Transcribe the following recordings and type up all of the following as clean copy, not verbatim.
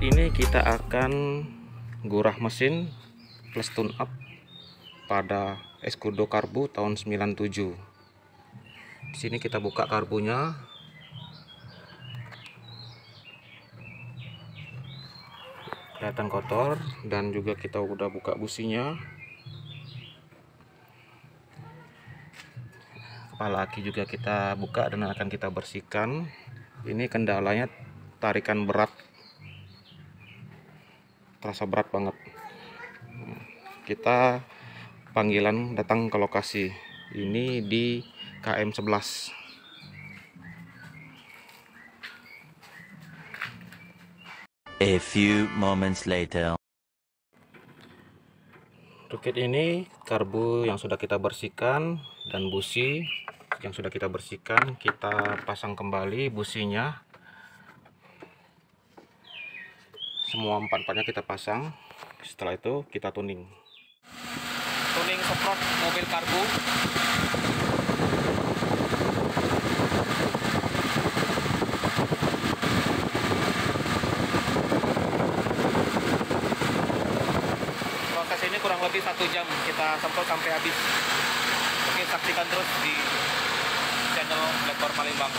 ini kita akan gurah mesin plus tune up pada Escudo karbu tahun 97. Di sini kita buka karbunya. Kelihatan kotor, dan juga kita udah buka businya. Kepala aki juga kita buka dan akan kita bersihkan. Ini kendalanya tarikan berat, terasa berat banget. Kita panggilan datang ke lokasi ini di KM 11. A few moments later. Untuk kit ini karbu yang sudah kita bersihkan dan busi yang sudah kita bersihkan, kita pasang kembali businya. Semua empat-empatnya kita pasang. Setelah itu kita tuning. Tuning semprot mobil karbu. Proses ini kurang lebih 1 jam kita semprot sampai habis. Oke, saksikan terus di channel Lektor Palembang.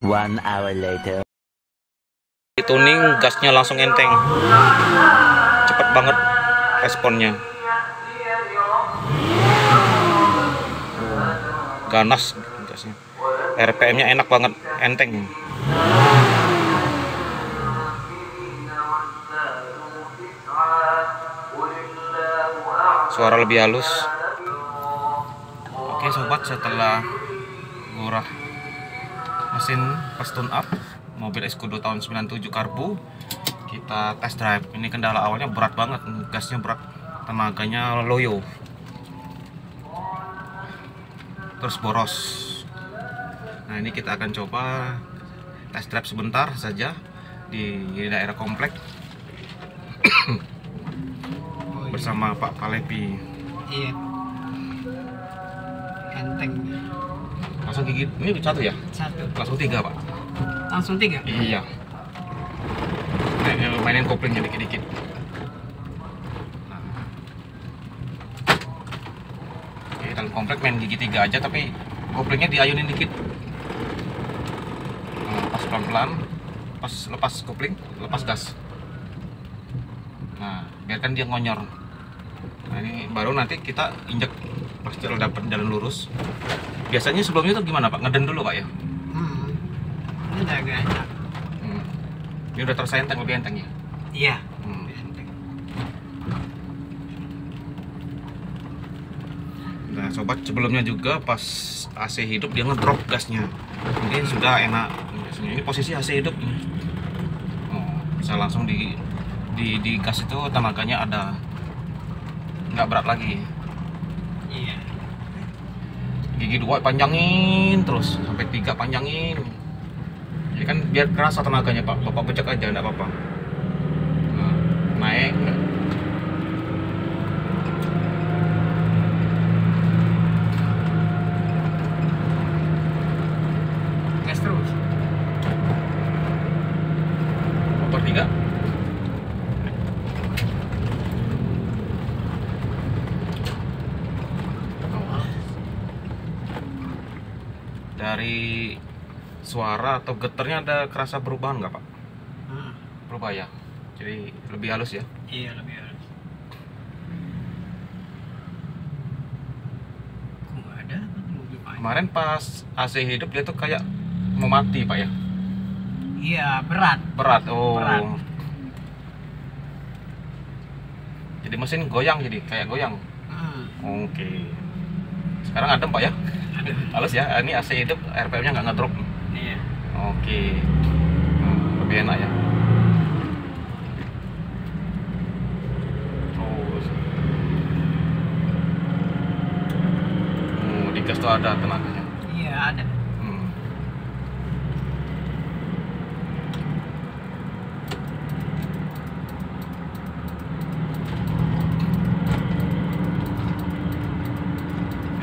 1 hour later. Di tuning gasnya langsung enteng, cepet banget responnya, ganas gasnya, RPM-nya enak banget, enteng. Suara lebih halus. Oke sobat, setelah gurah mesin plus tune up mobil Escudo tahun 97 karbu, kita test drive. Ini kendala awalnya berat banget, gasnya berat, tenaganya loyo, terus boros. Nah ini kita akan coba test drive sebentar saja di daerah komplek bersama Pak Palepi. Iya, enteng. Langsung gigit, ini satu ya? Satu. Langsung 3 Pak? Langsung 3? Iya. Mainin koplingnya dikit-dikit. Nah. Oke, dalam komplek main gigi 3 aja, tapi koplingnya diayunin dikit. Nah, pas pelan-pelan, pas lepas kopling, lepas gas. Nah, biarkan dia ngonyor. Nah, ini baru nanti kita injek pas dapat jalan lurus. Biasanya sebelumnya itu gimana Pak? Ngeden dulu Pak ya? Ini udah agak enak. Ini udah terasa enteng, lebih enteng ya? Iya, lebih enteng. Nah sobat, sebelumnya juga pas AC hidup dia ngedrop gasnya. Ini sudah enak. Biasanya ini posisi AC hidup. Oh, bisa langsung di gas itu tenaganya ada, nggak berat lagi. Iya. Gigi 2 panjangin terus sampai 3 panjangin. Jadi kan biar kerasa tenaganya Pak. Bapak becek aja enggak apa-apa. Nah, naik. Gas terus. Motor 3. Dari suara atau getarnya ada kerasa perubahan nggak Pak? Berubah ya, jadi lebih halus ya? Iya, lebih halus. Kok nggak ada mobil Pak? Kemarin pas AC hidup dia tuh kayak mau mati Pak ya? Iya, berat. Berat, oh. Berat. Jadi mesin goyang, jadi kayak goyang. Oke. Sekarang adem Pak ya? Ada. Halus ya, ini AC hidup RPM-nya nggak ngedrop. Iya. Oke. Lebih enak ya. Di gas tuh ada tenaganya. Iya, ada.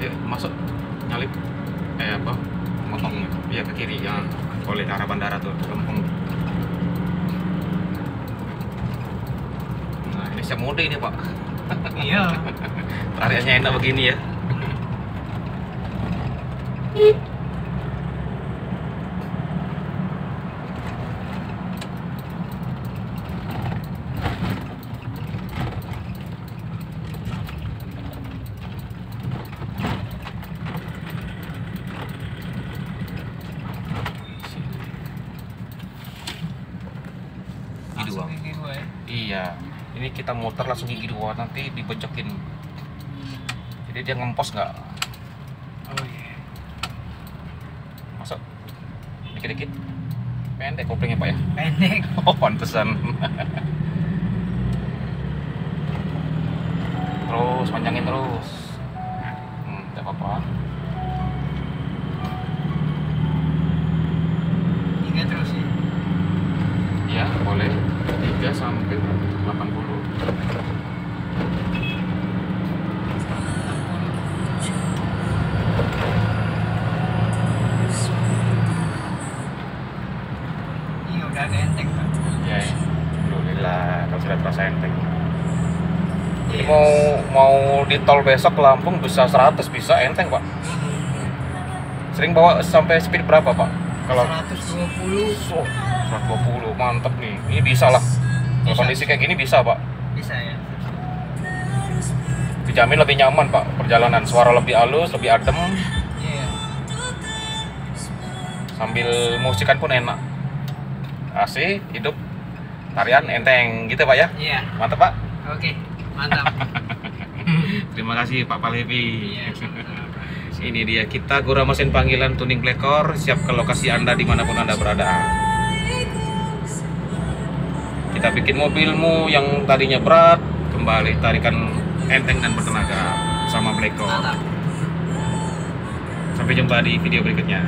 Ya, masuk nyalip motong ya ke kiri ya, oleh arah bandara tuh lempeng. siap mode ini Pak. Iya. Tariannya enak begini ya. Langsung gigi gua ya. Iya, ini kita muter langsung gigi 2, nanti dibecokin. Jadi dia ngempos nggak? Oh iya. Masuk dikit-dikit. Pendek koplingnya Pak ya? Pendek. Oh pantesan. Terus panjangin terus. Tidak apa-apa. 3 terus ya. Ya boleh 3 sampai 80. Iya udah ada enteng Pak. Ya, alhamdulillah kalau sudah terasa enteng. Ini Yes. mau di tol besok ke Lampung bisa 100 bisa enteng Pak. Sering bawa sampai speed berapa Pak? Kalau 120 oh, 120 mantep nih. Ini bisa lah. Kalau Bisa. kondisi kayak gini bisa Pak. bisa ya. Dijamin lebih nyaman Pak perjalanan. Suara lebih halus, lebih adem. Iya. Sambil musikan pun enak. AC hidup, tarian enteng gitu Pak ya. Iya. Mantap Pak. Oke. Mantap. Terima kasih Pak Palevi. Iya. sama-sama. Ini dia, kita Gura Mesin Panggilan Tuning Plekor siap ke lokasi Anda dimanapun Anda berada. Kita bikin mobilmu yang tadinya berat kembali tarikan enteng dan bertenaga sama Plekor. Mantap. Sampai jumpa di video berikutnya.